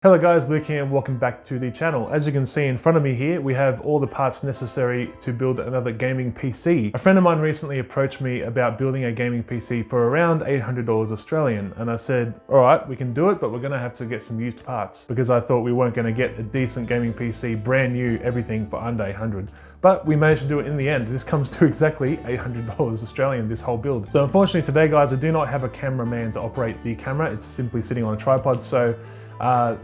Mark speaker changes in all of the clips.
Speaker 1: Hello guys, Luke here and welcome back to the channel. As you can see in front of me here, we have all the parts necessary to build another gaming PC. A friend of mine recently approached me about building a gaming PC for around $800 Australian, and I said, all right, we can do it, but we're gonna have to get some used parts because I thought we weren't gonna get a decent gaming PC, brand new, everything for under 800. But we managed to do it in the end. This comes to exactly $800 Australian, this whole build. So unfortunately today guys, I do not have a cameraman to operate the camera. It's simply sitting on a tripod, so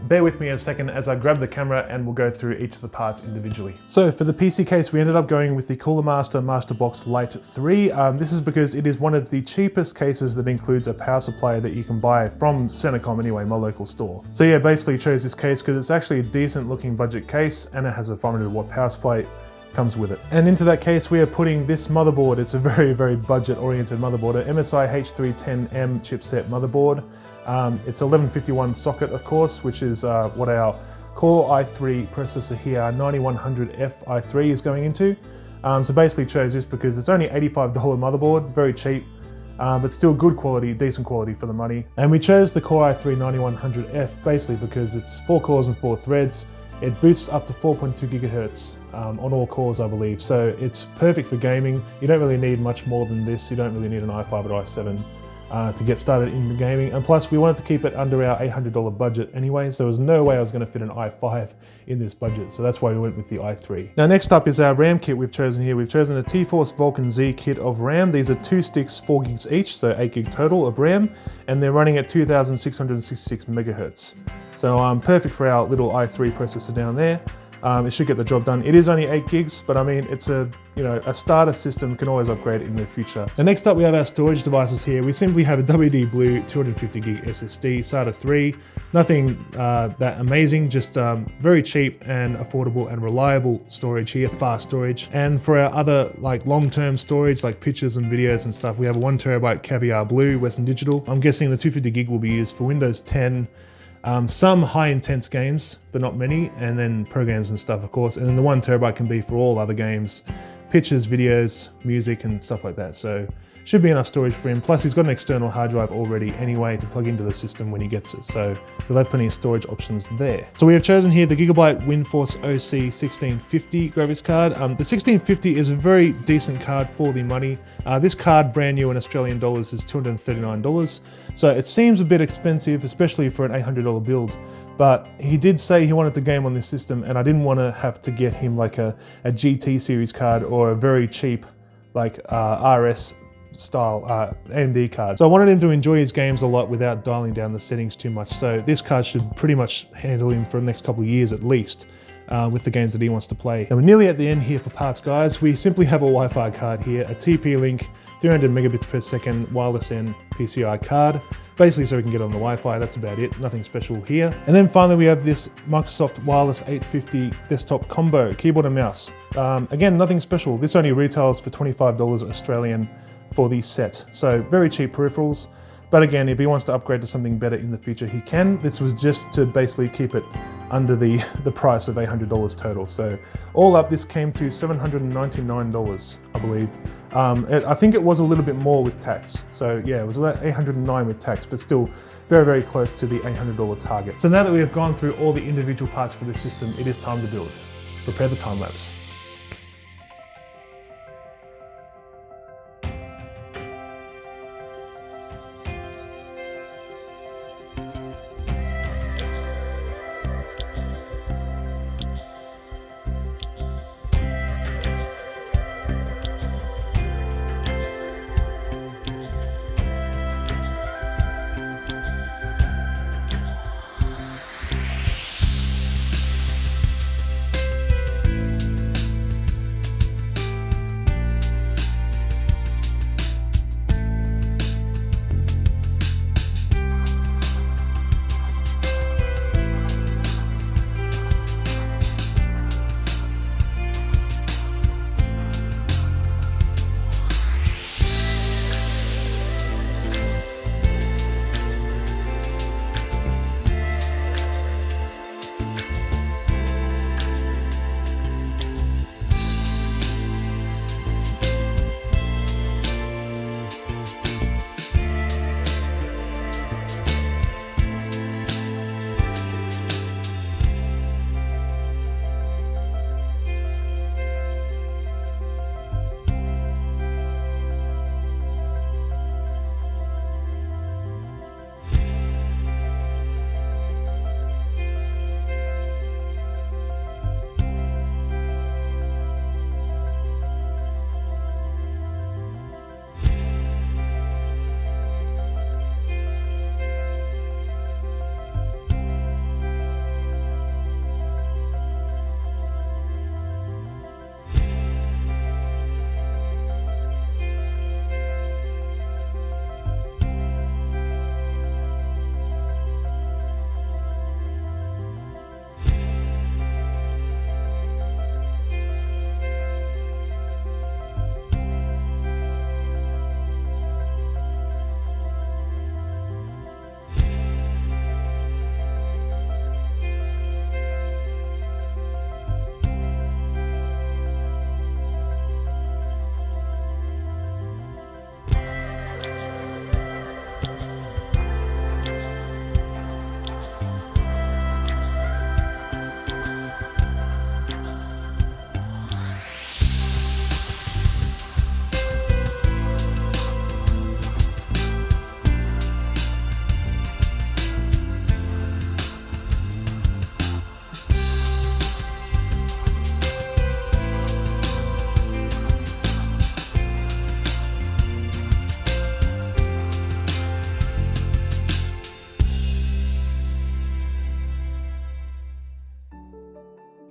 Speaker 1: bear with me a second as I grab the camera and we'll go through each of the parts individually. So for the PC case, we ended up going with the Master MasterBox Lite 3. This is because it is one of the cheapest cases that includes a power supply that you can buy from Centrecom anyway, my local store. So yeah, basically chose this case because it's actually a decent looking budget case and it has a 500-watt power supply comes with it. And into that case, we are putting this motherboard. It's a very, very budget oriented motherboard, an MSI H310M chipset motherboard. It's 1151 socket, of course, which is what our Core i3 processor here, 9100F i3 is going into. So basically chose this because it's only $85 motherboard, very cheap, but still good quality, decent quality for the money. And we chose the Core i3 9100F basically because it's 4 cores and 4 threads. It boosts up to 4.2 gigahertz on all cores, I believe. So it's perfect for gaming. You don't really need much more than this. You don't really need an i5 or i7. To get started in the gaming, and plus we wanted to keep it under our $800 budget anyway, so there was no way I was going to fit an i5 in this budget, so that's why we went with the i3. Now next up is our RAM kit we've chosen here. We've chosen a T-Force Vulcan Z kit of RAM. These are 2 sticks, 4 gigs each, so 8 gig total of RAM, and they're running at 2666 megahertz. So perfect for our little i3 processor down there. It should get the job done. It is only 8 gigs, but I mean, it's a starter system, can always upgrade in the future. Now next up we have our storage devices here. We simply have a WD Blue 250 gig SSD, SATA 3. Nothing that amazing, just very cheap and affordable and reliable storage here, fast storage. And for our other like long-term storage, like pictures and videos and stuff, we have a 1 terabyte Caviar Blue, Western Digital. I'm guessing the 250 gig will be used for Windows 10, some high intense games, but not many, and then programs and stuff, of course. And then the 1 terabyte can be for all other games, pictures, videos, music, and stuff like that. So should be enough storage for him. Plus he's got an external hard drive already anyway to plug into the system when he gets it. So he'll have plenty of storage options there. So we have chosen here the Gigabyte WindForce OC 1650 graphics card. The 1650 is a very decent card for the money. This card brand new in Australian dollars is $239. So it seems a bit expensive, especially for an $800 build. But he did say he wanted to game on this system, and I didn't want to have to get him like a GT series card or a very cheap like RS style AMD card. So I wanted him to enjoy his games a lot without dialing down the settings too much. So this card should pretty much handle him for the next couple of years at least with the games that he wants to play. Now we're nearly at the end here for parts, guys. We simply have a Wi-Fi card here, a TP-Link 300 megabits per second wireless N PCI card. Basically so we can get on the Wi-Fi, that's about it, nothing special here. And then finally we have this Microsoft Wireless 850 desktop combo, keyboard and mouse. Again, nothing special. This only retails for $25 Australian for the set. So very cheap peripherals. But again, if he wants to upgrade to something better in the future, he can. This was just to basically keep it under the price of $800 total. So all up, this came to $799, I believe. I think it was a little bit more with tax. So yeah, it was about $809 with tax, but still very, very close to the $800 target. So now that we have gone through all the individual parts for this system, it is time to build. Prepare the time lapse.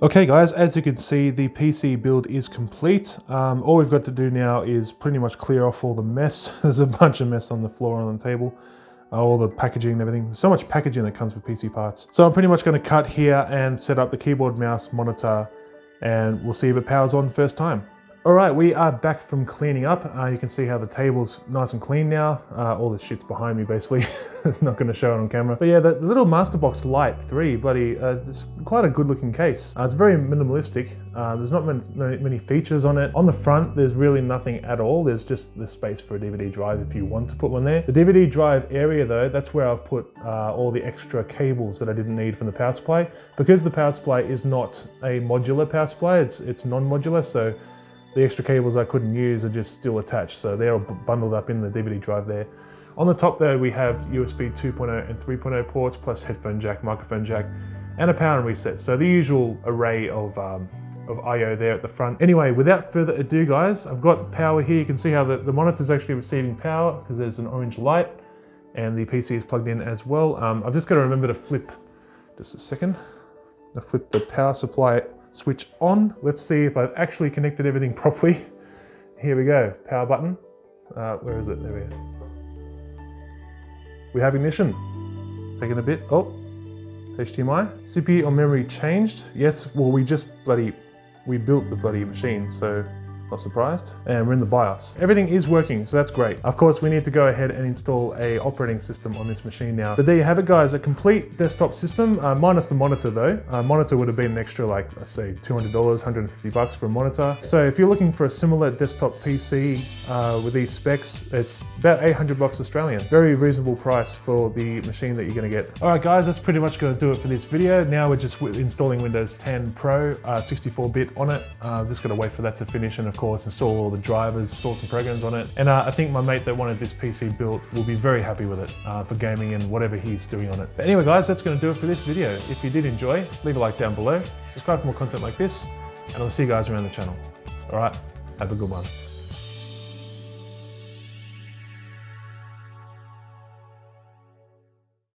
Speaker 1: Okay guys, as you can see, the PC build is complete. All we've got to do now is pretty much clear off all the mess. There's a bunch of mess on the floor and on the table. All the packaging and everything. There's so much packaging that comes with PC parts. So I'm pretty much going to cut here and set up the keyboard, mouse, monitor, and we'll see if it powers on first time. All right, we are back from cleaning up. You can see how the table's nice and clean now. All the shit's behind me, basically. Not gonna show it on camera. But yeah, the little MasterBox Lite 3, it's quite a good looking case. It's very minimalistic. There's not many features on it. On the front, there's really nothing at all. There's just the space for a DVD drive if you want to put one there. The DVD drive area though, that's where I've put all the extra cables that I didn't need from the power supply. Because the power supply is not a modular power supply, it's non-modular, so the extra cables I couldn't use are just still attached, so they're all bundled up in the DVD drive there. On the top though, we have USB 2.0 and 3.0 ports, plus headphone jack, microphone jack, and a power and reset. So the usual array of I/O there at the front. Anyway, without further ado guys, I've got power here. You can see how the monitor's actually receiving power because there's an orange light, and the PC is plugged in as well. I've just got to remember to flip, just a second, to flip the power supply switch on. Let's see if I've actually connected everything properly. Here we go, power button. Where is it? There we go. We have ignition. Taking a bit. Oh, HDMI. CPU or memory changed. Yes, well we built the bloody machine, so not surprised. And we're in the BIOS. Everything is working, so that's great. Of course, we need to go ahead and install a operating system on this machine now. But there you have it guys, a complete desktop system, minus the monitor though. Monitor would have been an extra, like, let's say $200, $150 for a monitor. So if you're looking for a similar desktop PC with these specs, it's about 800 bucks Australian. Very reasonable price for the machine that you're gonna get. All right guys, that's pretty much gonna do it for this video. Now we're just installing Windows 10 Pro, 64-bit on it. Just gotta wait for that to finish, and of course install all the drivers, install some programs on it. And I think my mate that wanted this PC built will be very happy with it for gaming and whatever he's doing on it. But anyway guys, that's gonna do it for this video. If you did enjoy, leave a like down below, subscribe for more content like this, and I'll see you guys around the channel. All right, have a good one.